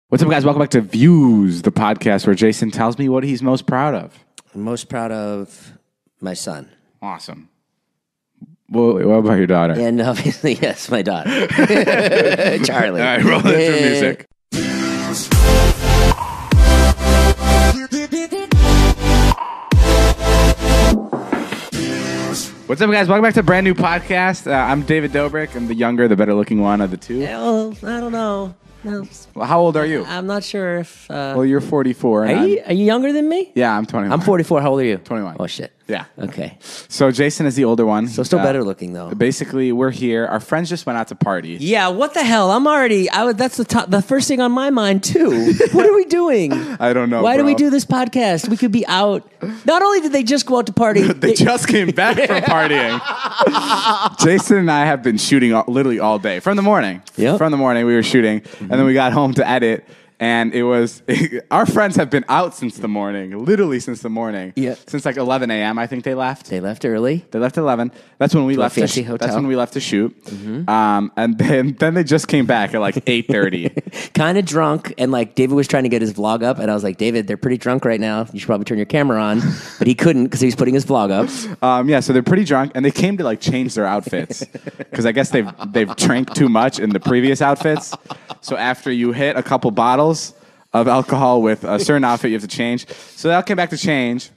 What's up, guys? Welcome back to Views, the podcast where Jason tells me what he's most proud of. I'm most proud of my son. Awesome. Well, what about your daughter? And obviously, yes, my daughter. Charlie. All right, roll into music. What's up, guys? Welcome back to a brand new podcast. I'm David Dobrik. I'm the younger, the better looking one of the two. Well, I don't know. No. Well, how old are you? I'm not sure if... Well, you're 44. Are you younger than me? Yeah, I'm 21. I'm 44. How old are you? 21. Oh, shit. Yeah. Okay. So Jason is the older one. So still better looking, though. Basically, we're here. Our friends just went out to party. Yeah, what the hell? That's the first thing on my mind, too. What are we doing? I don't know, Why do bro. we do this podcast? We could be out. Not only did they just go out to party... They just came back from partying. Jason and I have been shooting literally all day. From the morning. Yep. From the morning, we were shooting. And then we got home to edit. And it was, our friends have been out since the morning, literally since the morning. Yeah. Since like 11 a.m., I think they left. They left early. They left at 11. That's when we To a left. fancy hotel. That's when we left to shoot. And then they just came back at like 8:30. Kind of drunk, and like David was trying to get his vlog up, and I was like, David, they're pretty drunk right now. You should probably turn your camera on. But he couldn't because he was putting his vlog up. Yeah, so they're pretty drunk, and they came to like change their outfits because I guess they've drank too much in the previous outfits. So after you hit a couple bottles of alcohol with a certain outfit, you have to change. So they all came back to change,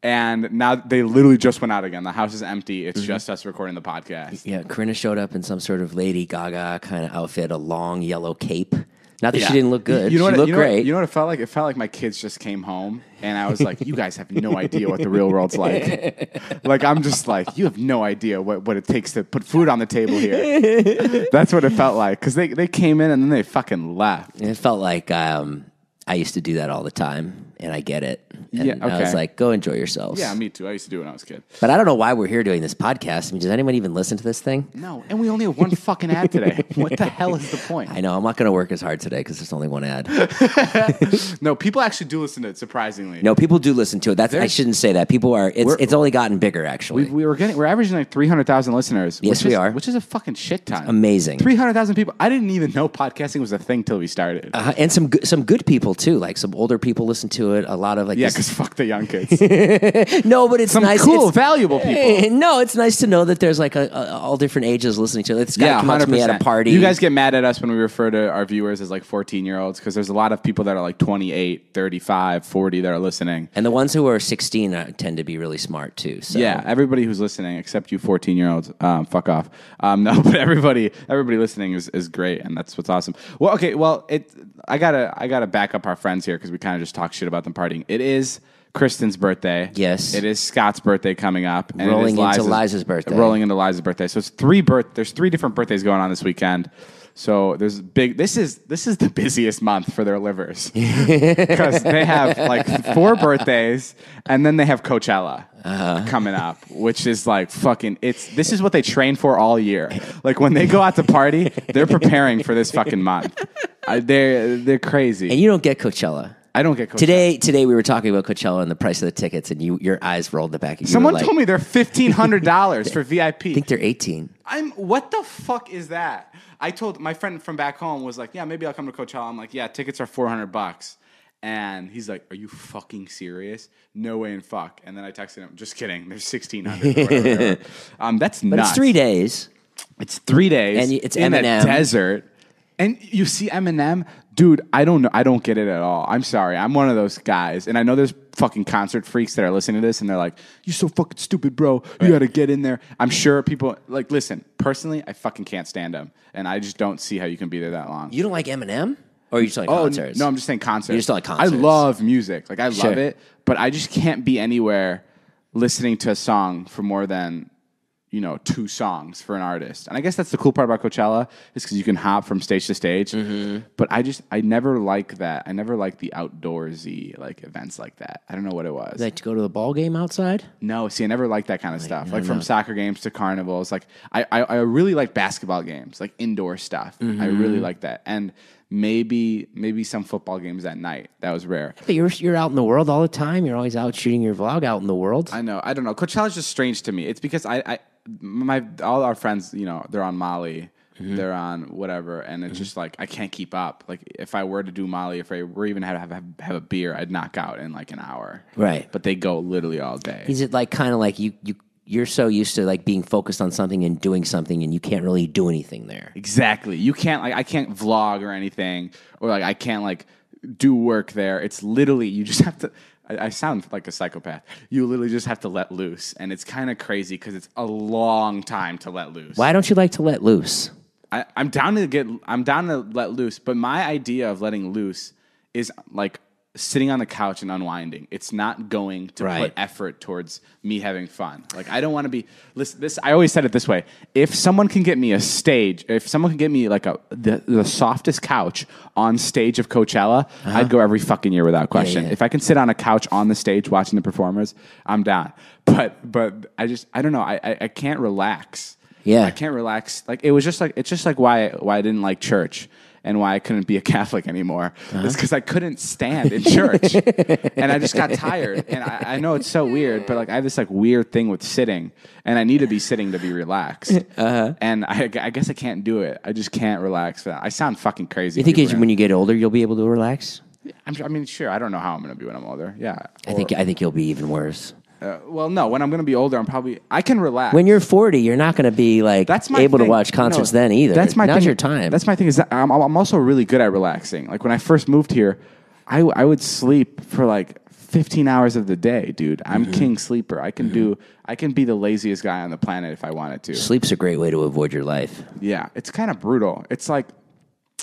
and now they literally just went out again. The house is empty. It's just us recording the podcast. Yeah, Corinna showed up in some sort of Lady Gaga kind of outfit, a long yellow cape. Not that she didn't look good. She looked great. You know what it felt like? It felt like my kids just came home, and I was like, you guys have no idea what the real world's like. Like, I'm just like, you have no idea what it takes to put food on the table here. That's what it felt like, because they came in, and then they fucking left. It felt like I used to do that all the time, and I get it. And Yeah, okay. I was like, go enjoy yourselves. Yeah, me too. I used to do it when I was a kid. But I don't know why we're here doing this podcast. I mean, does anyone even listen to this thing? No, and we only have one fucking ad today. What the hell is the point? I know. I'm not going to work as hard today because there's only one ad. No, people actually do listen to it, surprisingly. No, people do listen to it. I shouldn't say that. People are. It's only gotten bigger, actually. We're averaging like 300,000 listeners. Yes, we are. Which is a fucking shit ton. Amazing. 300,000 people. I didn't even know podcasting was a thing till we started. And some good people too. Like some older people listen to it. A lot of like Yeah, because fuck the young kids. no, but it's Some nice. cool, valuable people. No, it's nice to know that there's like all different ages listening to it. This guy came up to me at a party. You guys get mad at us when we refer to our viewers as like 14-year-olds because there's a lot of people that are like 28, 35, 40 that are listening. And the ones who are 16 tend to be really smart too. So. Yeah, everybody who's listening, except you 14-year-olds, fuck off. No, but everybody listening is great, and that's what's awesome. Well, okay, I gotta back up our friends here because we kind of just talk shit about them partying. It is Kristen's birthday. Yes. It is Scott's birthday coming up. And Rolling it is into Liza's birthday. Rolling into Liza's birthday. So it's there's three different birthdays going on this weekend. So this is the busiest month for their livers. Because they have like 4 birthdays and then they have Coachella coming up, which is like this is what they train for all year. Like when they go out to party, they're preparing for this fucking month. They're crazy. And you don't get Coachella. I don't get Coachella. Today we were talking about Coachella and the price of the tickets, and your eyes rolled in the back of you. Someone told me they're $1,500 for VIP. I think they're 18. What the fuck is that? I told my friend from back home was like, yeah, maybe I'll come to Coachella. I'm like, yeah, tickets are $400. And he's like, are you fucking serious? No way in fuck. And then I texted him, just kidding. They're $1,600. That's nuts. But it's 3 days. It's 3 days. And it's in Eminem. a desert. And you see Eminem, dude, I don't know. I don't get it at all. I'm sorry. I'm one of those guys. And I know there's fucking concert freaks that are listening to this and they're like, you're so fucking stupid, bro. You got to get in there. I'm sure people, like, listen, personally, I fucking can't stand him. And I just don't see how you can be there that long. You don't like Eminem? Or are you just like concerts? No, I'm just saying concerts. You just don't like concerts. I love music. Like, I Sure. love it. But I just can't be anywhere listening to a song for more than 2 songs for an artist. And I guess that's the cool part about Coachella is because you can hop from stage to stage. Mm-hmm. But I never like that. I never like the outdoorsy like events like that. I don't know what it was. Like to go to the ball game outside? No, see, I never liked that kind of stuff. Like from soccer games to carnivals. Like I really like basketball games, like indoor stuff. Mm-hmm. I really like that. And maybe some football games at night. That was rare. But you're out in the world all the time. You're always out shooting your vlog out in the world. I know. I don't know. Coachella's just strange to me. It's because all our friends, they're on Molly. they're on whatever, and it's just like I can't keep up. Like if I were to do Molly, if I were even have a beer, I'd knock out in like an hour. Right. But they go literally all day. Is it like kind of like you're so used to like being focused on something and doing something, and you can't really do anything there? Exactly. You can't like I can't vlog or anything, or like I can't like do work there. It's literally you just have to. I sound like a psychopath. You literally just have to let loose, and it's kind of crazy because it's a long time to let loose. Why don't you like to let loose? I'm down to let loose, but my idea of letting loose is like sitting on the couch and unwinding. It's not going to put effort towards me having fun. Like I don't want to be. Listen, this I always said it this way: if someone can get me a stage, if someone can get me like the softest couch on stage of Coachella, I'd go every fucking year without question. If I can sit on a couch on the stage watching the performers, I'm down. But I don't know. I can't relax. Yeah, I can't relax. Like it's just like why I didn't like church. And why I couldn't be a Catholic anymore. It's because I couldn't stand in church. And I just got tired. And I know it's so weird, but like I have this like weird thing with sitting. And I need to be sitting to be relaxed. And I guess I can't do it. I just can't relax. I sound fucking crazy. You think when you get older, you'll be able to relax? I mean, sure. I don't know how I'm going to be when I'm older. Yeah. I think you'll be even worse. Well, no. When I'm going to be older, I can relax. When you're 40, you're not going to be like able to watch concerts then either. That's my Now's thing. your time. That's my thing. Is that I'm also really good at relaxing. Like when I first moved here, I would sleep for like 15 hours of the day, dude. I'm king sleeper. I can be the laziest guy on the planet if I wanted to. Sleep's a great way to avoid your life. Yeah, it's kind of brutal. It's like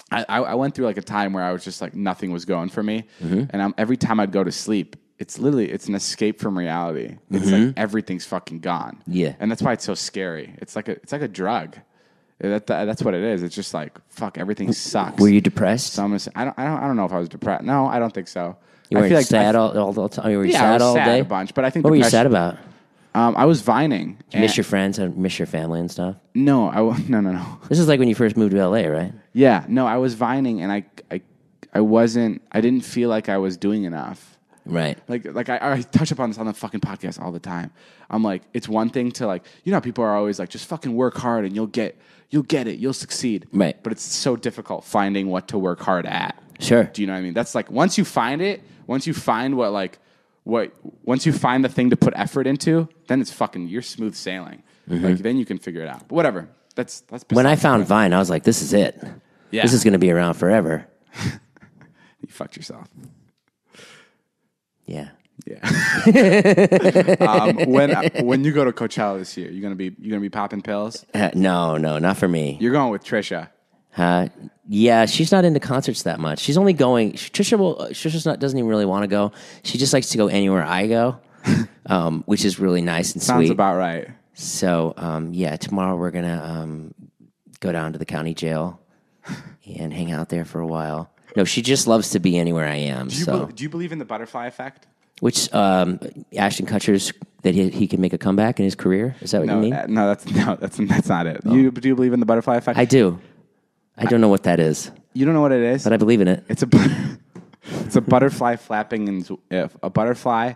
I went through like a time where I was just like nothing was going for me, and every time I'd go to sleep. It's an escape from reality. It's like everything's fucking gone. Yeah, and that's why it's so scary. It's like a drug. That's what it is. It's just like fuck. Everything sucks. Were you depressed? So I don't know if I was depressed. No, I don't think so. You were sad all the time. You were sad all day. A bunch, but I think. What were you sad about? I was vining. Did you miss your friends and miss your family and stuff? No, no. This is like when you first moved to LA, right? Yeah. No, I was vining, and I wasn't. I didn't feel like I was doing enough. Right. Like I touch upon this on the fucking podcast all the time. I'm like, it's one thing to like, you know, how people are always like, just fucking work hard and you'll get it, you'll succeed. Right. But it's so difficult finding what to work hard at. Sure. Do you know what I mean? That's like once you find it, once you find once you find the thing to put effort into, then it's fucking you're smooth sailing. Like then you can figure it out. But whatever. That's when I found Vine, I was like, this is it. Yeah. This is going to be around forever. You fucked yourself. Yeah. When you go to Coachella this year, you're gonna be popping pills? No, not for me. You're going with Trisha. Yeah, she's not into concerts that much. She's only going. Trisha doesn't even really want to go. She just likes to go anywhere I go, which is really nice and Sounds sweet. about right. So tomorrow we're gonna go down to the county jail and hang out there for a while. No, she just loves to be anywhere I am. Do you believe in the butterfly effect? Which Ashton Kutcher's that he can make a comeback in his career? Is that what you mean? That's not it. Do you believe in the butterfly effect? I do. I don't know what that is. You don't know what it is, but I believe in it. It's a butterfly flapping, and if a butterfly.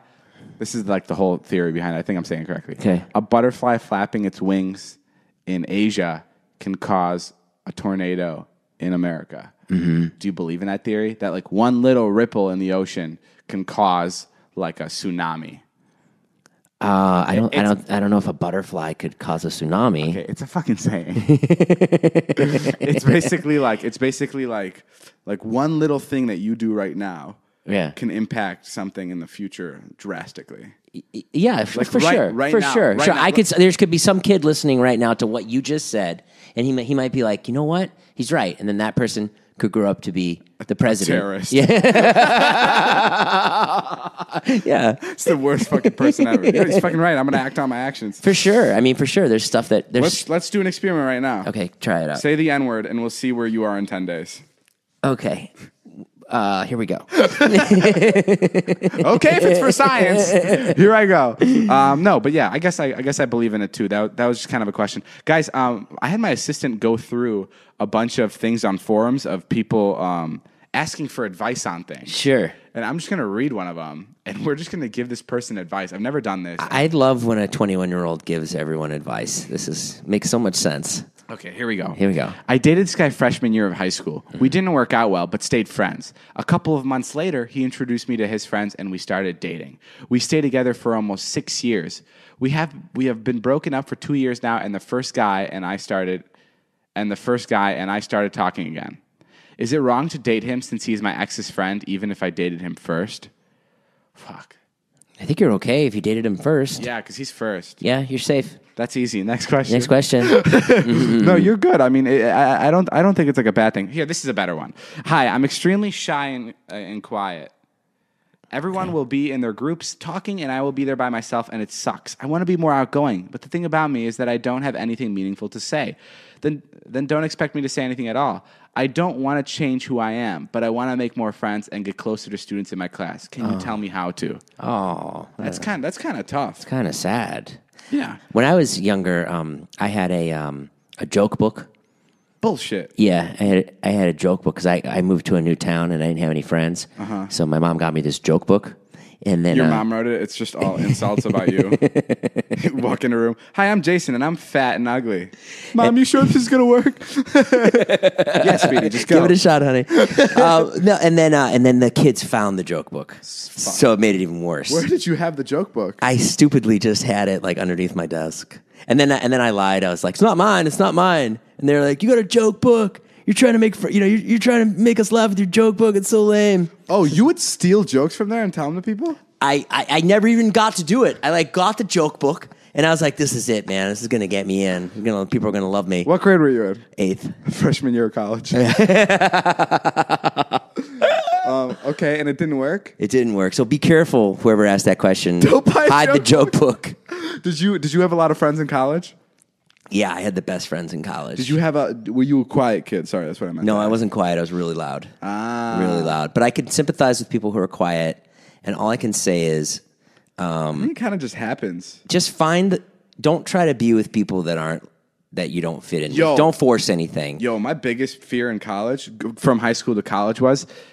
This is like the whole theory behind it. I think I'm saying it correctly. Okay. A butterfly flapping its wings in Asia can cause a tornado in America. Do you believe in that theory? That like one little ripple in the ocean can cause like a tsunami? I don't know if a butterfly could cause a tsunami. Okay, it's a fucking saying. It's basically like one little thing that you do right now can impact something in the future drastically. Yeah, for sure. There could be some kid listening right now to what you just said, and he might be like, you know what? He's right, and then that person could grow up to be the president. Terrorist. Yeah. Yeah. It's the worst fucking person ever. Yeah, he's fucking right. I'm going to act on my actions. For sure. I mean, for sure. There's stuff that... Let's do an experiment right now. Okay, try it out. Say the N-word, and we'll see where you are in 10 days. Okay. Here we go. Okay, if it's for science, here I go. No, but yeah, I guess I believe in it too. That was just kind of a question, guys. I had my assistant go through a bunch of things on forums of people asking for advice on things. Sure. And I'm just gonna read one of them, and we're just gonna give this person advice. I've never done this. I love when a 21-year-old gives everyone advice. Makes so much sense. Okay, here we go. Here we go. I dated this guy freshman year of high school. We didn't work out well, but stayed friends. A couple of months later, he introduced me to his friends, and we started dating. We stayed together for almost 6 years. We have been broken up for 2 years now, and the first guy and I started talking again. Is it wrong to date him since he's my ex's friend, even if I dated him first? Fuck. I think you're okay if you dated him first. Yeah, because he's first. Yeah, you're safe. That's easy. Next question. Next question. No, you're good. I mean, I don't think it's like a bad thing. Here, this is a better one. Hi, I'm extremely shy and quiet. Everyone will be in their groups talking, and I will be there by myself, and it sucks. I want to be more outgoing, but the thing about me is that I don't have anything meaningful to say. Then don't expect me to say anything at all. I don't want to change who I am, but I want to make more friends and get closer to students in my class. Can you tell me how to? Oh, that's kind of tough. It's kind of sad. Yeah. When I was younger, I had a joke book. Bullshit. Yeah, I had a joke book because I moved to a new town and I didn't have any friends. So my mom got me this joke book. And then your mom wrote it? It's just all insults about you. Walk in a room. Hi, I'm Jason, and I'm fat and ugly. Mom, you sure this is gonna work? Yes, Speedy, just go. Give it a shot, honey. No, and then the kids found the joke book, so it made it even worse. Where did you have the joke book? I stupidly just had it like underneath my desk, and then I lied. I was like, "It's not mine. It's not mine." And they're like, "You got a joke book. You're trying to make, you're trying to make us laugh with your joke book. It's so lame." Oh, you would steal jokes from there and tell them to people? I never even got to do it. I got the joke book and I was like, "This is it, man. This is gonna get me in. People are gonna love me." What grade were you in? 8th. Freshman year of college. Okay, and it didn't work? It didn't work. So be careful, whoever asked that question. Don't buy Hide the joke book. Did you have a lot of friends in college? Yeah, I had the best friends in college. Were you a quiet kid? Sorry, that's what I meant. No, I wasn't quiet. I was really loud. Really loud. But I could sympathize with people who are quiet. And all I can say is, it kind of just happens. Just don't try to be with people that you don't fit in. With. Don't force anything. My biggest fear in college, from high school to college,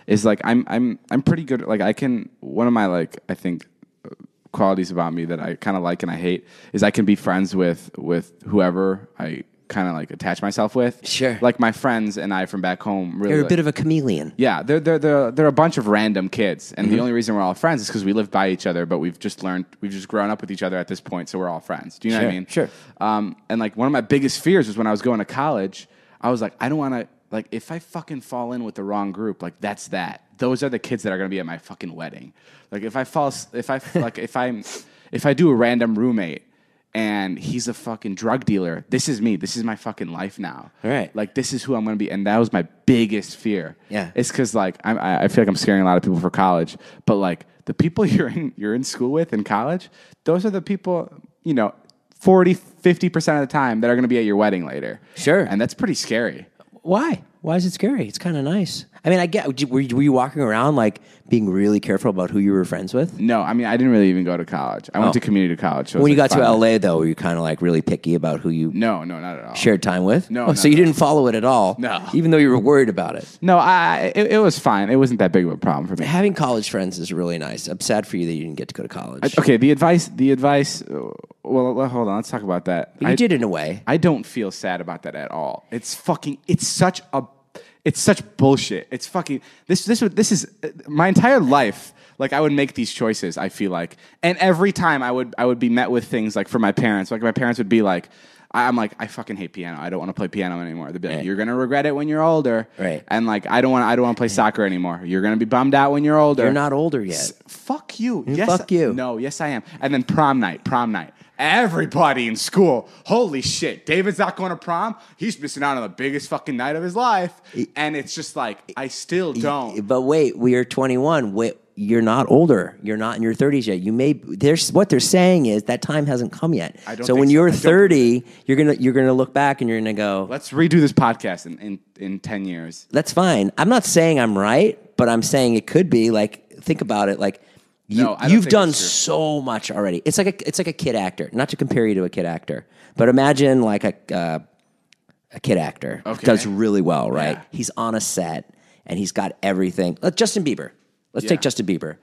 is like I'm pretty good. Like one of my I think qualities about me that I kind of like and I hate is I can be friends with whoever I kind of attach myself with. Sure. Like my friends and I from back home. Really, you're a bit of a chameleon. Yeah, they're a bunch of random kids, and the only reason we're all friends is because we live by each other. But we've just grown up with each other at this point, so we're all friends. Do you know what I mean? Sure. And one of my biggest fears was when I was going to college. I was like, I don't want to if I fucking fall in with the wrong group, that's that. Those are the kids that are going to be at my fucking wedding. If I do a random roommate and he's a fucking drug dealer, this is me. This is my fucking life now. All right. This is who I'm going to be. And that was my biggest fear. Yeah. It's because I feel like I'm scaring a lot of people for college. But the people you're in school with in college, those are the people, 40, 50% of the time that are going to be at your wedding later. Sure. And that's pretty scary. Why? Why is it scary? It's kind of nice. I mean, I get. Were you walking around being really careful about who you were friends with? No, I mean, I didn't really even go to college. I went to community college. So when you got to LA, though, were you kind of really picky about who you? No, not at all. Shared time with? No. So you didn't follow it at all? No. Even though you were worried about it? No, it was fine. It wasn't that big of a problem for me. Having college friends is really nice. I'm sad for you that you didn't get to go to college. Okay, the advice. Well, hold on. Let's talk about that. But you did in a way. I don't feel sad about that at all. It's such bullshit. It's fucking this is my entire life. I would make these choices, I feel like. And every time I would be met with things from my parents. My parents would be like, I fucking hate piano. I don't want to play piano anymore. They'd be like, right. You're going to regret it when you're older. Right. And I don't want to play soccer anymore. You're going to be bummed out when you're older. You're not older yet. Fuck you. Yes. Fuck you. No, yes I am. And then prom night. Everybody in school, holy shit, David's not going to prom? He's missing out on the biggest fucking night of his life. And it's just I still don't. But wait, we are 21. Wait, you're not older. You're not in your 30s yet. What they're saying is that time hasn't come yet. So when you're 30, you're gonna look back and you're gonna go, let's redo this podcast in 10 years. That's fine. I'm not saying I'm right, but I'm saying it could be. Think about it. You've done so much already. It's like a kid actor. Not to compare you to a kid actor, but imagine a kid actor does really well, right? Yeah. He's on a set and he's got everything. Justin Bieber. Let's take Justin Bieber.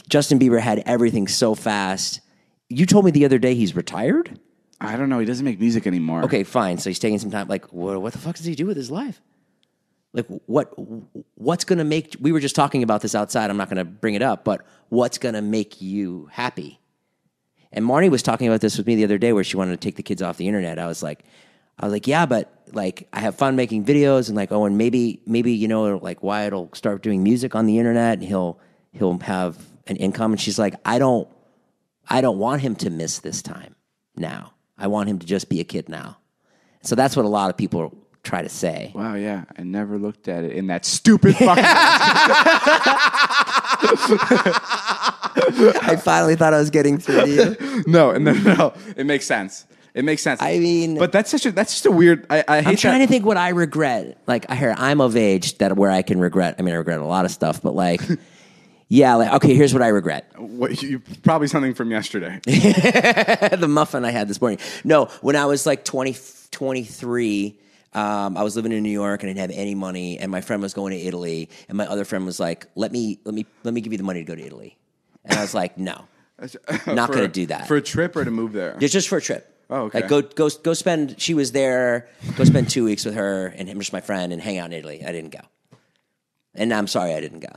Justin Bieber had everything so fast. You told me the other day he's retired? I don't know. He doesn't make music anymore. Okay, fine. So he's taking some time. Like, what the fuck does he do with his life? Like, what's going to make... We were just talking about this outside. I'm not going to bring it up, but what's going to make you happy? And Marnie was talking about this with me the other day where she wanted to take the kids off the internet. I was like, yeah, but like I have fun making videos and like, oh, and maybe, you know, like Wyatt will start doing music on the internet and he'll have an income. And she's like, I don't want him to miss this time now. I want him to just be a kid now. So that's what a lot of people try to say. Wow, yeah. I never looked at it in that stupid fucking I finally thought I was getting through to you. No. It makes sense. It makes sense. I mean, but that's just a weird. I'm trying to think what I regret. Like, I'm of age where I can regret. I mean, I regret a lot of stuff, but like, yeah, like, okay, here's what I regret. Probably something from yesterday. The muffin I had this morning. No, when I was like 23, I was living in New York and I didn't have any money, and my friend was going to Italy, and my other friend was like, "Let me give you the money to go to Italy," and I was like, "No, not going to do that for a trip or to move there." Just for a trip. Oh, okay. Like go spend. She was there. Go spend 2 weeks with her and him, just my friend, and hang out in Italy. I didn't go, and I'm sorry I didn't go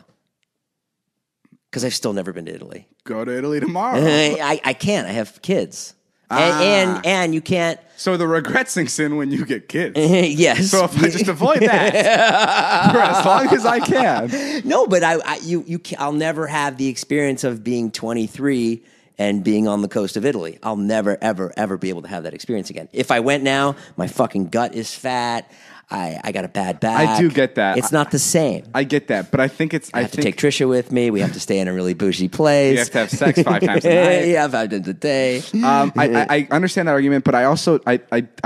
because I've still never been to Italy. Go to Italy tomorrow. I can't. I have kids, and you can't. So the regret sinks in when you get kids. Yes. So if I just avoid that for as long as I can. No, but I'll never have the experience of being 23 and being on the coast of Italy. I'll never, ever, ever be able to have that experience again. If I went now, my fucking gut is fat. I got a bad back. I do get that. It's not the same. I get that, but I think it's... I have to take Trisha with me. We have to stay in a really bougie place. You have to have sex 5 times a night. Yeah, 5 times a day. I understand that argument, but I also I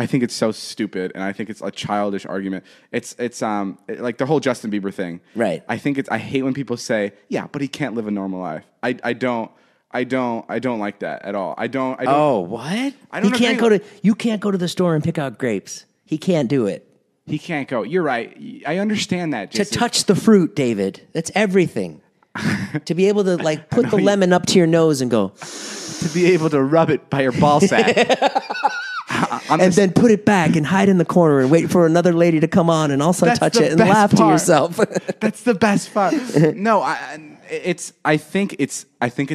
think it's so stupid, and I think it's a childish argument. It's like the whole Justin Bieber thing. Right. I hate when people say, "Yeah, but he can't live a normal life." I don't like that at all. I don't. Oh, what? You can't go to the store and pick out grapes. He can't do it. He can't go. You're right. I understand that, Jason. To touch the fruit, David. That's everything. To be able to like put the lemon up to your nose and go. To be able to rub it by your ball sack. And then put it back and hide in the corner and wait for another lady to come on and also touch it and laugh to yourself. That's the best part. No, I think it's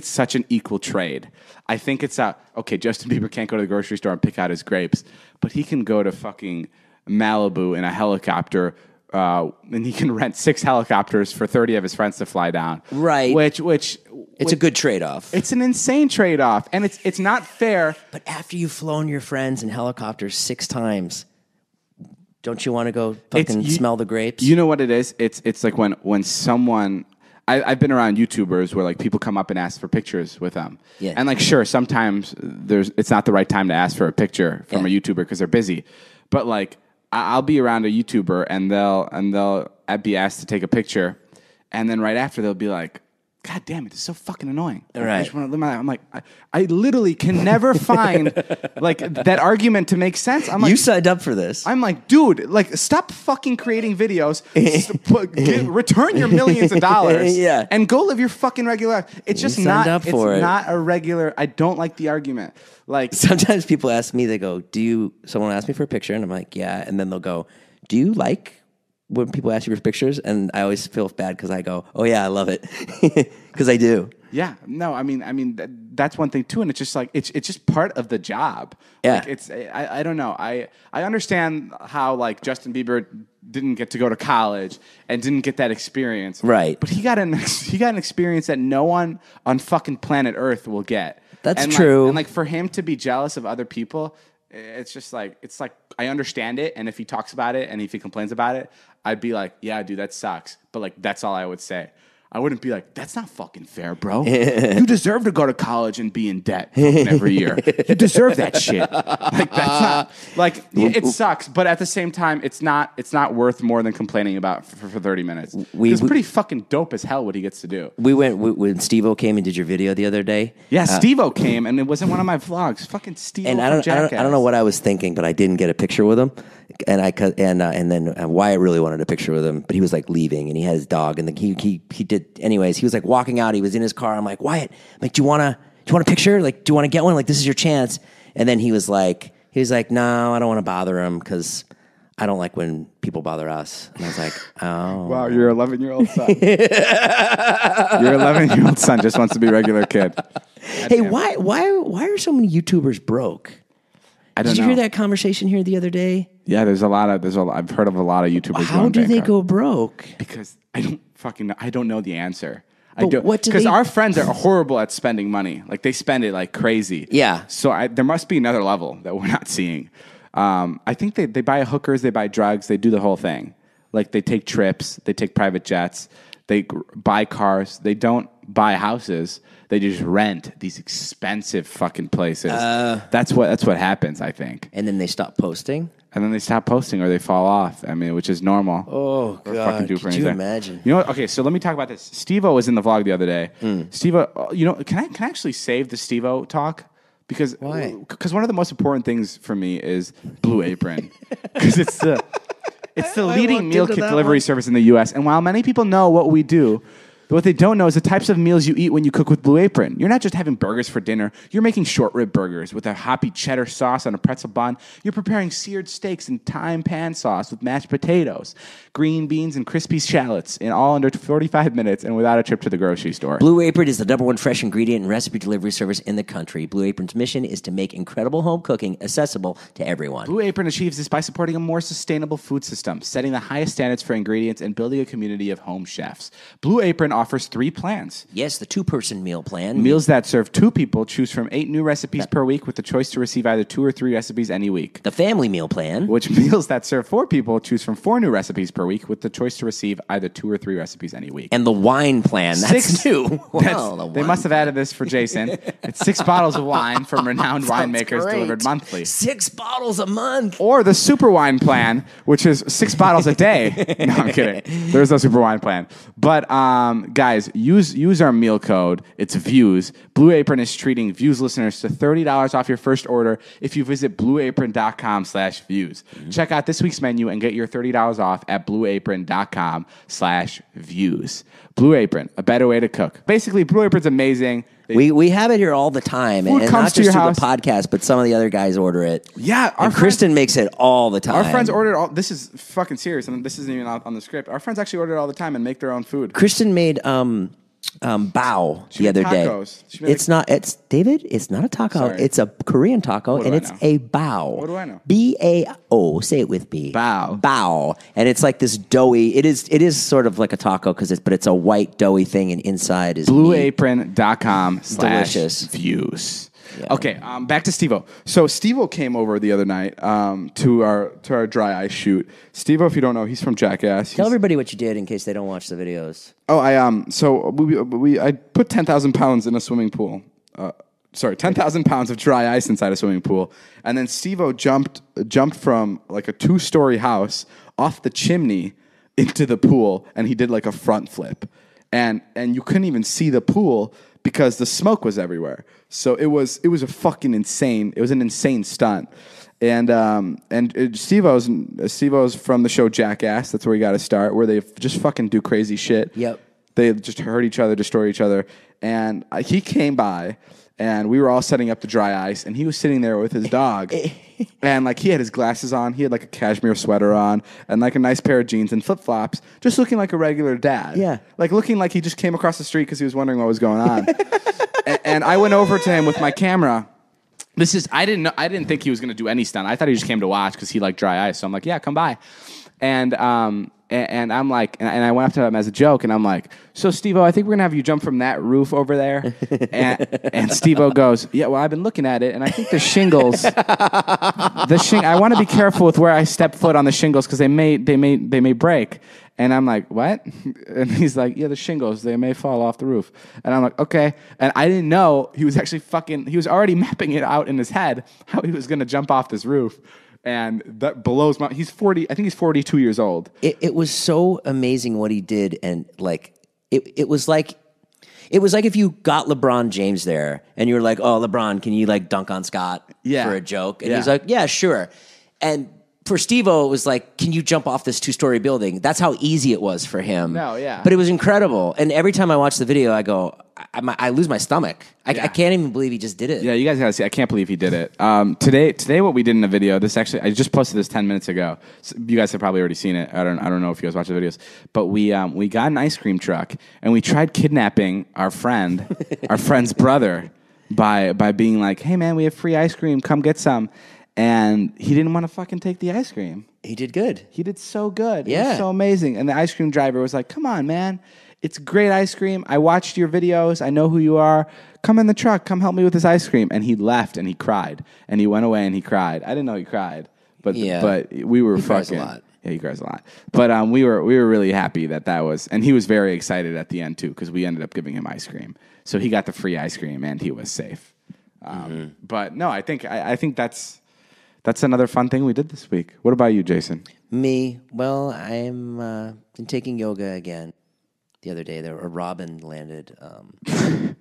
such an equal trade. I think it's okay, Justin Bieber can't go to the grocery store and pick out his grapes, but he can go to fucking Malibu in a helicopter, and he can rent 6 helicopters for 30 of his friends to fly down. Right. Which it's a good trade-off. It's an insane trade-off, and it's not fair. But after you've flown your friends in helicopters 6 times, don't you want to go fucking smell the grapes? You know what it is? It's like when someone... I've been around YouTubers where like people come up and ask for pictures with them. Yeah. And like, sure, sometimes it's not the right time to ask for a picture from a YouTuber because they're busy. But like, I'll be around a YouTuber and they'll be asked to take a picture, and then right after they'll be like, "God damn it, this is so fucking annoying." Right. I just want to live my life. I'm like, I literally can never find like that argument to make sense. I'm like, you signed up for this. I'm like, dude, like, stop fucking creating videos. Return your millions of dollars, yeah, and go live your fucking regular life. It's just not. It's not a regular. I don't like the argument. Like sometimes people ask me, they go, someone ask me for a picture, and I'm like, yeah, and then they'll go, do you like when people ask you for pictures? And I always feel bad because I go, oh yeah, I love it, because I do. Yeah, no, I mean that's one thing too, and it's just like it's just part of the job. Yeah, like I don't know. I understand how like Justin Bieber didn't get to go to college and didn't get that experience, right? But he got an experience that no one on fucking planet Earth will get. That's true. And like for him to be jealous of other people, it's just like I understand it, and if he talks about it and if he complains about it, I'd be like, yeah, dude, that sucks. But like that's all I would say. I wouldn't be like, that's not fucking fair, bro. You deserve to go to college and be in debt every year. You deserve that shit. Like that's not like it sucks, but at the same time, it's not worth more than complaining about for 30 minutes. It's pretty fucking dope as hell what he gets to do. We went when Steve-O came and did your video the other day. Yeah, Steve-O came and it wasn't one of my vlogs. Fucking Steve-O. And I don't know what I was thinking, but I didn't get a picture with him. And then Wyatt really wanted a picture with him, but he was like leaving, and he had his dog, and he did. Anyways, he was like walking out. He was in his car. I'm like, Wyatt, like, do you want a picture? Like, do you want to get one? Like, this is your chance. And then he was like, He's like, no, I don't want to bother him because I don't like when people bother us. And I was like, oh. Wow, your 11-year-old son. Your 11-year-old son just wants to be a regular kid. Hey, why are so many YouTubers broke? I don't know. Did you hear that conversation here the other day? Yeah, I've heard of a lot of YouTubers. How do they go broke? Because I don't know the answer. Because our friends are horrible at spending money. Like they spend it like crazy. Yeah. So there must be another level that we're not seeing. I think they buy hookers, they buy drugs, they do the whole thing. Like they take trips, they take private jets, they buy cars. They don't buy houses. They just rent these expensive fucking places. That's what happens, I think. And then they stop posting? And then they stop posting or they fall off. I mean, which is normal. Oh, God. Could you imagine? You know what? Okay, so let me talk about this. Steve-O was in the vlog the other day. Steve-O, can I actually save the Steve-O talk? Because why? Because one of the most important things for me is Blue Apron. Because it's the leading meal kit delivery service in the U.S. And while many people know what we do, what they don't know is the types of meals you eat when you cook with Blue Apron. You're not just having burgers for dinner. You're making short rib burgers with a hoppy cheddar sauce on a pretzel bun. You're preparing seared steaks in thyme pan sauce with mashed potatoes, green beans, and crispy shallots in all under 45 minutes and without a trip to the grocery store. Blue Apron is the #1 fresh ingredient and recipe delivery service in the country. Blue Apron's mission is to make incredible home cooking accessible to everyone. Blue Apron achieves this by supporting a more sustainable food system, setting the highest standards for ingredients, and building a community of home chefs. Blue Apron offers 3 plans. Yes, the 2-person meal plan. Meals that serve 2 people. Choose from 8 new recipes per week with the choice to receive either 2 or 3 recipes any week. The family meal plan. Which meals that serve 4 people. Choose from 4 new recipes per week with the choice to receive either 2 or 3 recipes any week. And the wine plan. That's new. They must have added this for Jason. It's 6 bottles of wine from renowned winemakers delivered monthly. 6 bottles a month. Or the super wine plan, which is 6 bottles a day. No, I'm kidding. There's no super wine plan. But guys, use our meal code. It's VIEWS. Blue Apron is treating VIEWS listeners to $30 off your first order if you visit blueapron.com/views. Check out this week's menu and get your $30 off at blueapron.com/views. Blue Apron, a better way to cook. Basically, Blue Apron's amazing. We have it here all the time, and not just through the podcast, but some of the other guys order it. Yeah, and Kristen makes it all the time. Our friends order it all. This is fucking serious, and this isn't even on the script. Our friends actually order it all the time and make their own food. Kristen made bao the other day. It's not a taco. Sorry. It's a Korean taco, and it's a bao. What do I know? B-A-O. Say it with me. Bao. Bao. And it's like this doughy. It is sort of like a taco but it's a white doughy thing, and inside is blueapron.com/views. Yeah. Okay, back to Steve-O. So Steve-O came over the other night to our dry ice shoot. Steve-O, if you don't know, he's from Jackass. Tell everybody what you did in case they don't watch the videos. Oh, I put 10,000 pounds in a swimming pool. 10,000 pounds of dry ice inside a swimming pool, and then Steve-O jumped from like a 2-story house off the chimney into the pool, and he did like a front flip, and you couldn't even see the pool because the smoke was everywhere. So it was a fucking insane. It was an insane stunt. And Steve-O's from the show Jackass. That's where we got to start, where they just fucking do crazy shit. Yep. They just hurt each other, destroy each other. And he came by, and we were all setting up the dry ice, and he was sitting there with his dog. And like he had his glasses on, he had like a cashmere sweater on, and like a nice pair of jeans and flip flops, just looking like a regular dad. Yeah, like looking like he just came across the street because he was wondering what was going on. and I went over to him with my camera. I didn't think he was going to do any stunt. I thought he just came to watch because he liked dry ice. So I'm like, yeah, come by. And I'm like, and I went up to him as a joke, and I'm like, so Steve-O, I think we're gonna have you jump from that roof over there. And Steve-O goes, yeah, well, I've been looking at it, and I think the shingles, I want to be careful with where I step foot on the shingles because they may break. And I'm like, what? And he's like, yeah, the shingles, they may fall off the roof. And I'm like, okay. And I didn't know he was actually he was already mapping it out in his head how he was gonna jump off this roof. And that blows my. He's 40. I think he's 42 years old. It was so amazing what he did, and like it was like if you got LeBron James there, and you're like, oh, LeBron, can you like dunk on Scott for a joke? And he's like, yeah, sure. And for Steve-O, it was like, can you jump off this 2-story building? That's how easy it was for him. No, yeah. But it was incredible. And every time I watch the video, I go, I lose my stomach. I can't even believe he just did it. Yeah, you guys gotta see. I can't believe he did it. Today, what we did in the video. This actually, I just posted this 10 minutes ago. So you guys have probably already seen it. I don't know if you guys watch the videos, but we got an ice cream truck and we tried kidnapping our friend's brother by being like, "Hey man, we have free ice cream. Come get some." And he didn't want to fucking take the ice cream. He did good. He did so good. Yeah. It was so amazing. And the ice cream driver was like, "Come on, man. It's great ice cream. I watched your videos. I know who you are. Come in the truck. Come help me with this ice cream." And he left and he cried. And he went away and he cried. I didn't know he cried. But we were he fucking. Cries a lot. Yeah, he cries a lot. But we were really happy that was, and he was very excited at the end too because we ended up giving him ice cream. So he got the free ice cream and he was safe. But no, I think that's another fun thing we did this week. What about you, Jason? Me? Well, I'm been taking yoga again. The other day, a robin landed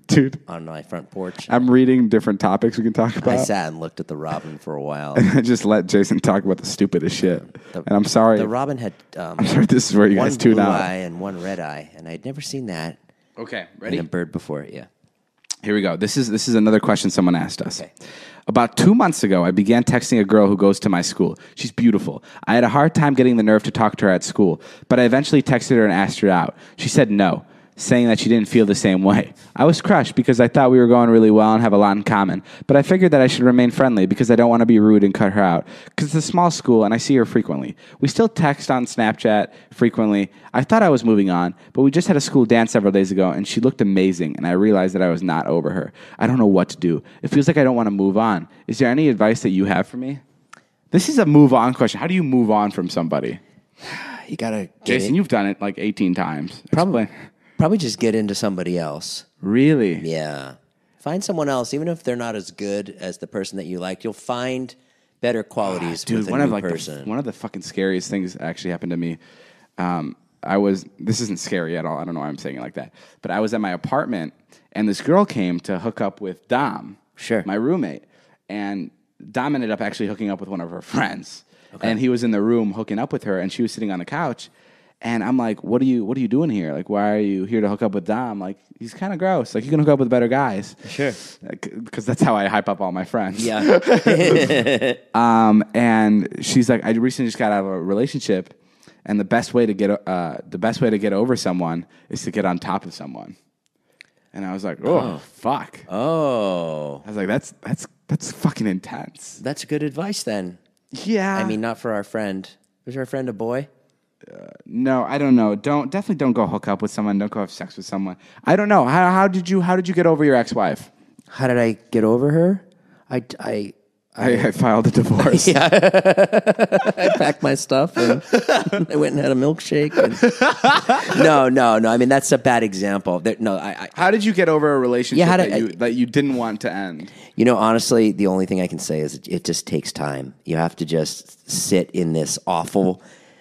Dude, on my front porch. I'm reading different topics we can talk about. I sat and looked at the robin for a while. I just let Jason talk about the stupidest shit. And I'm sorry. The robin had I'm sorry this is where you guys tune out. One blue eye and one red eye, and I'd never seen that. Okay, ready? In a bird before, yeah. Here we go. This is another question someone asked us. Okay. About 2 months ago, I began texting a girl who goes to my school. She's beautiful. I had a hard time getting the nerve to talk to her at school, but I eventually texted her and asked her out. She said no, saying that she didn't feel the same way. I was crushed because I thought we were going really well and have a lot in common, but I figured that I should remain friendly because I don't want to be rude and cut her out because it's a small school and I see her frequently. We still text on Snapchat frequently. I thought I was moving on, but we just had a school dance several days ago and she looked amazing and I realized that I was not over her. I don't know what to do. It feels like I don't want to move on. Is there any advice that you have for me? This is a move on question. How do you move on from somebody? You gotta Jason, you've done it like 18 times. Probably just get into somebody else. Really? Yeah. Find someone else, even if they're not as good as the person that you like. You'll find better qualities with a new person. One of the fucking scariest things actually happened to me. This isn't scary at all. I don't know why I'm saying it like that. But I was at my apartment, and this girl came to hook up with Dom, my roommate. And Dom ended up actually hooking up with one of her friends. Okay. And he was in the room hooking up with her, and she was sitting on the couch. And I'm like, what are you doing here? Like, why are you here to hook up with Dom? Like, he's kind of gross. Like, you can hook up with better guys. Sure. Because that's how I hype up all my friends. Yeah. And she's like, I recently just got out of a relationship, and the best way to get over someone is to get on top of someone. And I was like, oh. Fuck. Oh. I was like, that's fucking intense. That's good advice then. Yeah. I mean, not for our friend. Was our friend a boy? No, I don't know. Definitely don't go hook up with someone. Don't go have sex with someone. I don't know. How did you get over your ex-wife? How did I get over her? I filed a divorce. Yeah. I packed my stuff and I went and had a milkshake. No. I mean, that's a bad example. How did you get over a relationship that you didn't want to end? You know, honestly, the only thing I can say is it just takes time. You have to just sit in this awful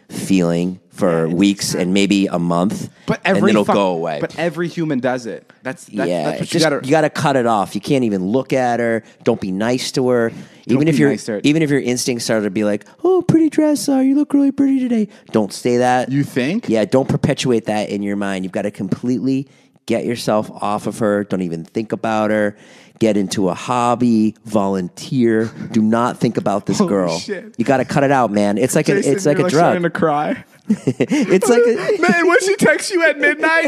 feeling for weeks and maybe a month, and it'll go away. But every human does it. That's what you got to cut it off. You can't even look at her. Don't be nice to her. Even if your instincts start to be like, "Oh, pretty dress, you look really pretty today." Don't say that. You think? Yeah. Don't perpetuate that in your mind. You've got to completely get yourself off of her. Don't even think about her. Get into a hobby, volunteer. Do not think about this girl. Shit. You got to cut it out, man. It's like Jason, a drug. Starting to cry. It's like man, when she texts you at midnight,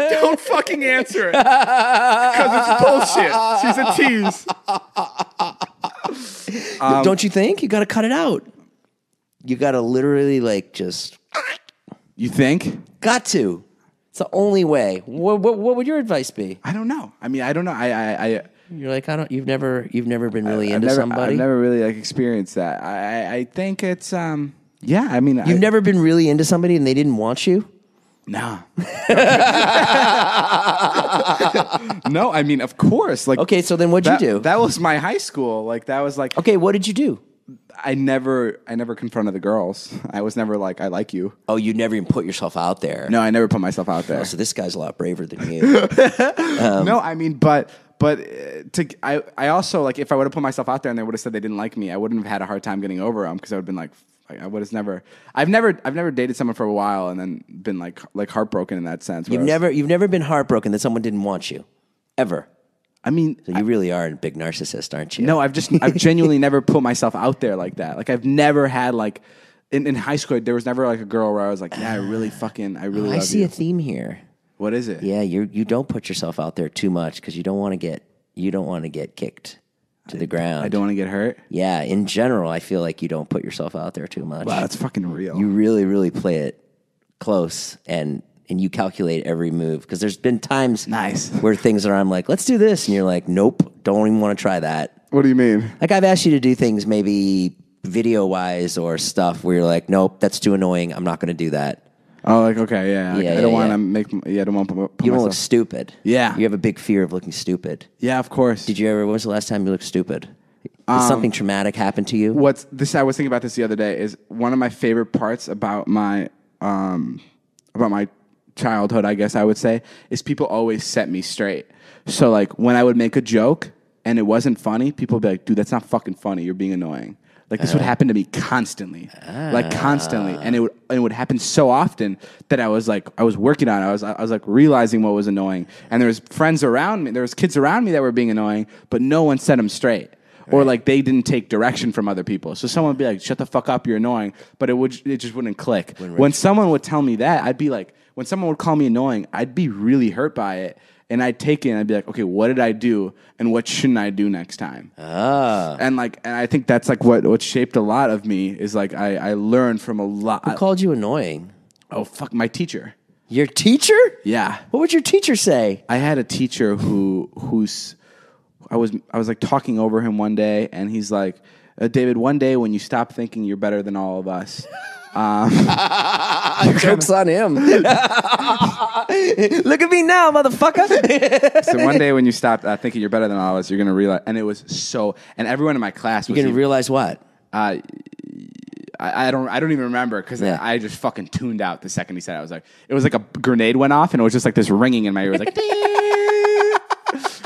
don't fucking answer it because it's bullshit. She's a tease. Don't you think? You got to cut it out. You got to literally just. You think? Got to. It's the only way. What would your advice be? I don't know. I mean, I don't know. You're like, You've never been really into somebody. I've never really experienced that. I think it's yeah. I mean, you've never been really into somebody and they didn't want you. No. No, I mean, of course. Like, okay, so then what'd you do? That was my high school. Like, that was like. Okay, what did you do? I never confronted the girls. I was never like, I like you. Oh, you never even put yourself out there. No, I never put myself out there. Oh, so this guy's a lot braver than you. No, I mean, but I also, like, if I would have put myself out there and they would have said they didn't like me, I wouldn't have had a hard time getting over them because I would have been like, I would have never. I've never dated someone for a while and then been like heartbroken in that sense. You've never been heartbroken that someone didn't want you. Ever. I mean, so you really are a big narcissist, aren't you? No, I've genuinely never put myself out there like that. Like I've never had like in high school there was never like a girl where I was like, yeah, I really love you. I see a theme here. What is it? Yeah, you don't put yourself out there too much because you don't want to get kicked to the ground. I don't want to get hurt. Yeah, in general, I feel like you don't put yourself out there too much. Wow, that's fucking real. You really, really play it close and you calculate every move because there's been times where things are I'm like, let's do this, and you're like, nope, don't even want to try that. What do you mean? Like I've asked you to do things maybe video wise or stuff where you're like, nope, that's too annoying. I'm not going to do that. Oh, like okay, yeah. Like, I don't want to make. Yeah, I don't want to put You don't myself. look stupid. Yeah, you have a big fear of looking stupid. Yeah, of course. Did you ever? When was the last time you looked stupid? Did something traumatic happen to you? I was thinking about this the other day. Is one of my favorite parts about my childhood, I guess I would say, is people always set me straight. So like when I would make a joke and it wasn't funny, people would be like, dude, that's not fucking funny. You're being annoying. Like this would happen to me constantly, and it would happen so often that I was working on it. I was like realizing what was annoying, and there was friends around me, there was kids around me that were being annoying, but no one set them straight, or like they didn't take direction from other people. So someone would be like, "Shut the fuck up, you're annoying," but it just wouldn't click. When someone would tell me that, I'd be like, when someone would call me annoying, I'd be really hurt by it. And I'd take it and I'd be like, okay, what did I do and what shouldn't I do next time? And I think that's like what shaped a lot of me is like I learned from a lot. Who called you annoying? Oh, fuck, my teacher. Your teacher? Yeah. What would your teacher say? I had a teacher who's I was like talking over him one day and he's like, David, one day when you stop thinking you're better than all of us. Joke's on him. Look at me now, motherfucker. So one day when you stop thinking you're better than all of us, you're going to realize, and it was so, and everyone in my class was You're going to realize what? I don't even remember because I just fucking tuned out the second he said it. It was like a grenade went off and it was just like this ringing in my ear. It was like,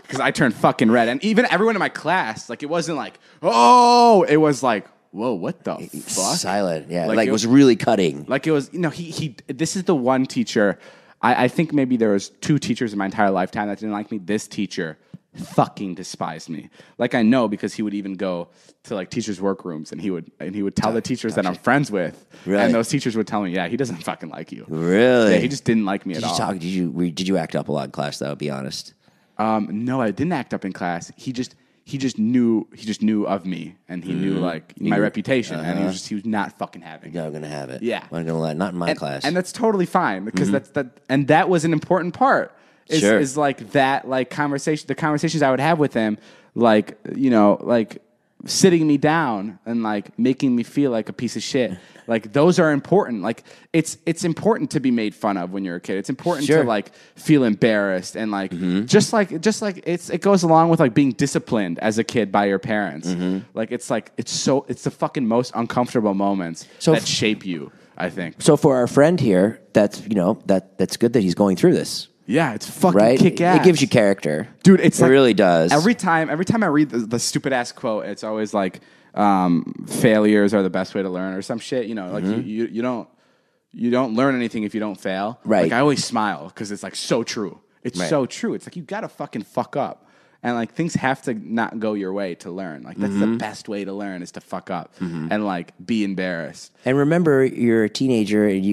because I turned fucking red. And even everyone in my class, like it wasn't like, oh, it was like, whoa, what the fuck? Silent, yeah. Like it was really cutting. Like it was, he this is the one teacher, I think maybe there was two teachers in my entire lifetime that didn't like me. This teacher fucking despised me. Like I know because he would even go to like teachers' workrooms and he would tell the teachers that I'm friends with. Really? And those teachers would tell me, yeah, he doesn't fucking like you. Really? Yeah, he just didn't like me at all. Did you act up a lot in class though, be honest? No, I didn't act up in class. He just knew of me, and he knew like my reputation, and he was not fucking having it. You're not gonna have it. Yeah, I'm not gonna lie. Not in my class, and that's totally fine because that was an important part. Is like that like conversation. The conversations I would have with him, like like sitting me down and like making me feel like a piece of shit. Like those are important. Like it's important to be made fun of when you're a kid. It's important to like feel embarrassed and like just like it goes along with like being disciplined as a kid by your parents. Like it's the fucking most uncomfortable moments that shape you, I think. So for our friend here, that's that's good that he's going through this. Yeah, it's fucking kick-ass. It gives you character. Dude, it really does. Every time I read the stupid ass quote, it's always like failures are the best way to learn or some shit. Like you don't learn anything if you don't fail. Right. Like I always smile because it's like so true. It's so true. It's like you gotta fucking fuck up. And like things have to not go your way to learn. Like that's the best way to learn is to fuck up and like be embarrassed. And remember, you're a teenager and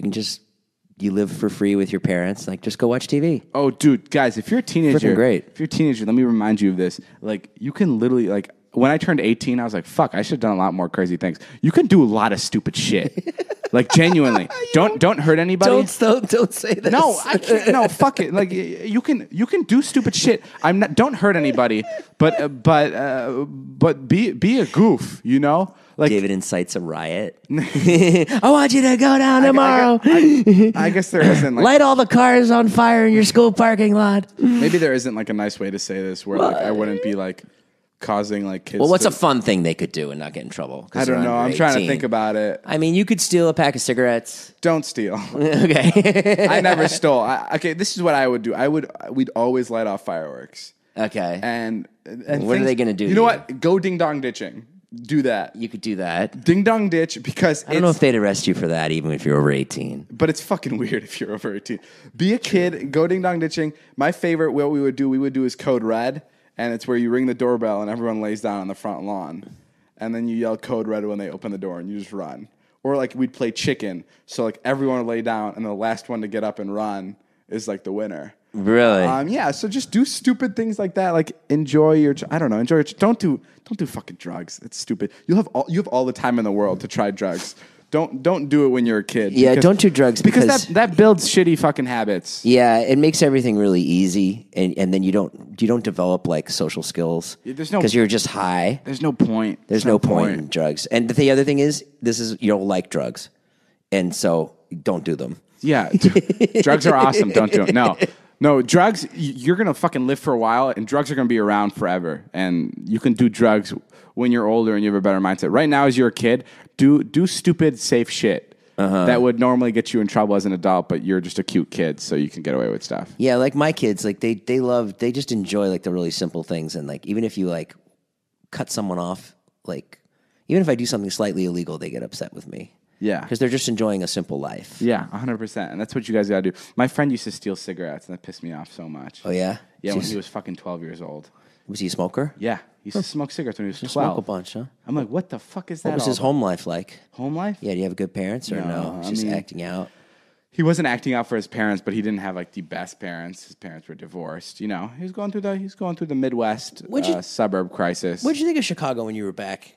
you live for free with your parents. Like, just go watch TV. Oh, dude, guys, if you're a teenager, freaking great. If you're a teenager, let me remind you of this. Like, you can literally, like, when I turned 18, I was like, fuck, I should have done a lot more crazy things. You can do a lot of stupid shit. Like, genuinely. Don't hurt anybody. Don't say this. No, I can't. No, fuck it. Like, you can do stupid shit. Don't hurt anybody, but be a goof, Like, David incites a riot. I want you to go down tomorrow. I guess there isn't like light all the cars on fire in your school parking lot. Maybe there isn't like a nice way to say this where like I wouldn't be like causing like kids. Well, what's a fun thing they could do and not get in trouble? I don't know. I'm trying to think about it. I mean, you could steal a pack of cigarettes. Don't steal. Okay. I never stole. Okay, this is what I would do. We'd always light off fireworks. Okay. And what are they going to do? You know what? Go ding dong ditching. do that. You could do that. Ding dong ditch, because I don't know if they'd arrest you for that, even if you're over 18. But it's fucking weird if you're over 18. Be a kid, go ding dong ditching. My favorite, what we would do is code red, and it's where you ring the doorbell and everyone lays down on the front lawn, and then you yell code red when they open the door and you just run. Or like we'd play chicken, so like everyone would lay down and the last one to get up and run is like the winner. Really? Yeah. So just do stupid things like that. Like enjoy your. I don't know. Enjoy your. Don't do fucking drugs. It's stupid. You have all the time in the world to try drugs. Don't do it when you're a kid. Yeah, don't do drugs because that builds shitty fucking habits. Yeah, it makes everything really easy, and then you don't develop like social skills. There's no, because you're just high. There's no point. There's no point in drugs. And the other thing is, you don't like drugs, and so don't do them. Yeah, drugs are awesome. Don't do them. No, drugs, you're going to fucking live for a while, and drugs are going to be around forever. And you can do drugs when you're older and you have a better mindset. Right now, as you're a kid, do stupid, safe shit that would normally get you in trouble as an adult, but you're just a cute kid, so you can get away with stuff. Yeah, like my kids, like they just enjoy like the really simple things. And like even if you like cut someone off, like even if I do something slightly illegal, they get upset with me. Yeah. Because they're just enjoying a simple life. Yeah, 100%. And that's what you guys got to do. My friend used to steal cigarettes, and that pissed me off so much. Oh, yeah? Yeah, when he was fucking 12 years old. Was he a smoker? Yeah. He used to smoke cigarettes when he was 12. Smoke a bunch, huh? I'm like, what the fuck is that? What was his home life like? Home life? Yeah, do you have good parents or no? Just acting out? He wasn't acting out for his parents, but he didn't have like the best parents. His parents were divorced. You know, he was going through the Midwest suburb crisis. What did you think of Chicago when you were back?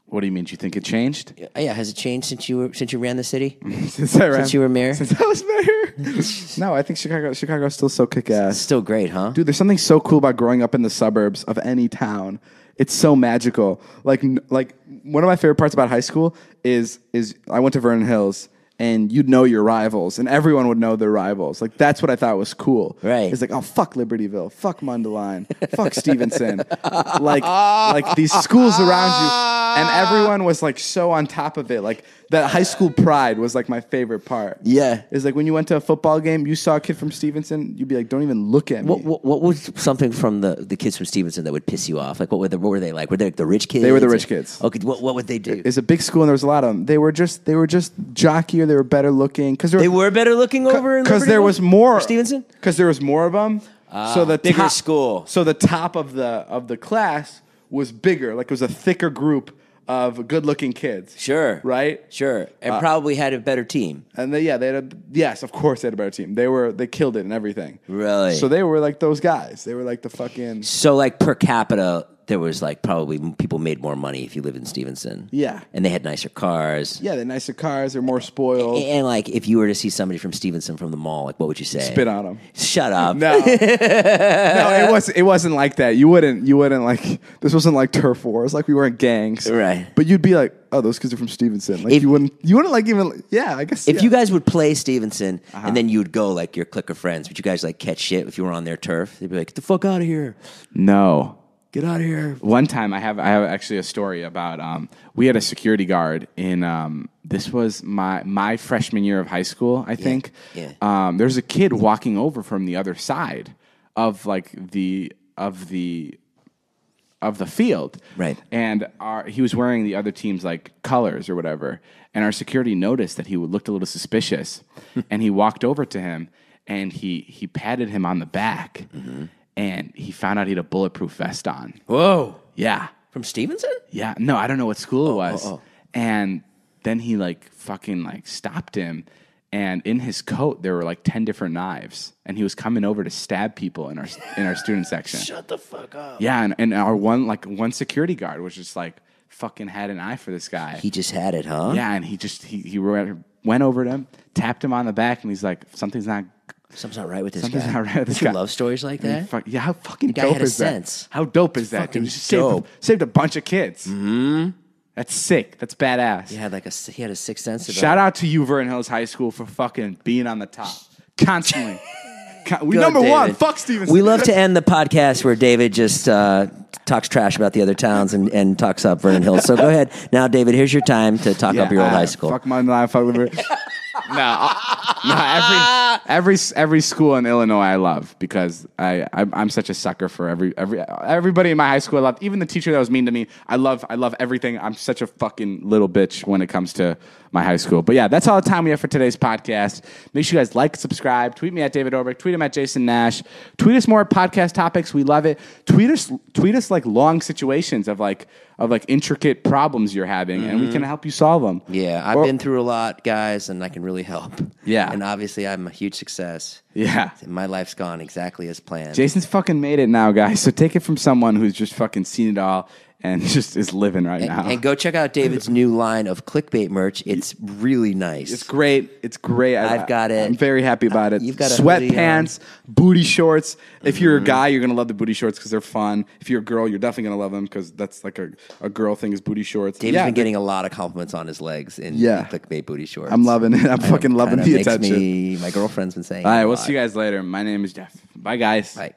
What do you mean? Do you think it changed? Yeah, has it changed since you ran the city? Since you were mayor? Since I was mayor? No, I think Chicago's still so kick-ass. Still great, huh? Dude, there's something so cool about growing up in the suburbs of any town. It's so magical. Like one of my favorite parts about high school is I went to Vernon Hills, and you'd know your rivals, and everyone would know their rivals. Like, that's what I thought was cool. Right. It's like, oh, fuck Libertyville, fuck Mundelein, fuck Stevenson. Like these schools around you, and everyone was, like, so on top of it. Like, that high school pride was, like, my favorite part. Yeah. It's like when you went to a football game, you saw a kid from Stevenson, you'd be like, don't even look at me. What was something from the kids from Stevenson that would piss you off? Like, what were they like? Were they like the rich kids? They were the rich kids. Okay, what would they do? It's a big school, and there was a lot of them. They were just jockier. They were better looking. They were better looking over in because there was more Stevenson. Because there was more of them. So the bigger school. So the top of the class was bigger. Like it was a thicker group of good-looking kids. Sure. Right? Sure. And probably had a better team. And yes, of course they had a better team. They killed it and everything. Really? So they were like those guys. They were like the fucking... So like per capita, there was like probably people made more money if you lived in Stevenson. Yeah. And they had nicer cars. Yeah, they had nicer cars. They're more spoiled. And like if you were to see somebody from Stevenson from the mall, like what would you say? Spit on them. Shut up. No. No, it wasn't like that. You wouldn't like, this wasn't like turf wars. Like we weren't gangs. Right. But you'd be like, oh, those kids are from Stevenson. Like you wouldn't like even, yeah, I guess. If you guys would play Stevenson and then you'd go like your clique of friends, would you guys like catch shit if you were on their turf? They'd be like, get the fuck out of here. No. Get out of here. One time I have actually a story about we had a security guard in this was my freshman year of high school, I think. Yeah. There's a kid walking over from the other side of like the field. Right. And he was wearing the other team's like colors or whatever. And our security noticed that he looked a little suspicious. And he walked over to him and he patted him on the back. Mm-hmm. And he found out he had a bulletproof vest on. Whoa. Yeah. From Stevenson? Yeah. No, I don't know what school it was. And then he like fucking like stopped him. And in his coat, there were like 10 different knives. And he was coming over to stab people in our student section. Shut the fuck up. Yeah. And our one security guard was just like fucking had an eye for this guy. He just had it, huh? Yeah. And he went over to him, tapped him on the back. And he's like, something's not right with this guy. Something's not right with this guy. You love stories like that? Yeah, how fucking the guy dope had a is that? sense. How dope is that, dude? Fucking Just dope. saved a bunch of kids. Mm-hmm. That's sick. That's badass. He had a sixth sense about Shout out to you, Vernon Hills High School, for fucking being on the top constantly. We Good, number David. one. Fuck Stevenson. We love to end the podcast where David just talks trash about the other towns and talks up Vernon Hills. So go ahead now, David. Here's your time to talk up your old high school. Fuck my life. Fuck Liberty. Every school in Illinois I love because I'm such a sucker for everybody in my high school I love. Even the teacher that was mean to me, I love everything. I'm such a fucking little bitch when it comes to my high school. But yeah, that's all the time we have for today's podcast. Make sure you guys like, subscribe, tweet me at David Dobrik, tweet him at Jason Nash, tweet us more podcast topics. We love it. Tweet us like long situations of intricate problems you're having, and we can help you solve them. Yeah, I've been through a lot, guys, and I can really help. Yeah. And obviously I'm a huge success. Yeah. My life's gone exactly as planned. Jason's fucking made it now, guys. So take it from someone who's just fucking seen it all and just is living right now. And go check out David's new line of clickbait merch. It's really nice. It's great. It's great. I've got it. I'm very happy about it. You've got sweatpants, booty shorts. If you're a guy, you're going to love the booty shorts because they're fun. If you're a girl, you're definitely going to love them because that's like a girl thing is booty shorts. David's been getting a lot of compliments on his legs in clickbait booty shorts. I'm loving it. I'm fucking loving the attention. My girlfriend's been saying All right, we'll see you guys later. My name is Jeff. Bye, guys. Bye.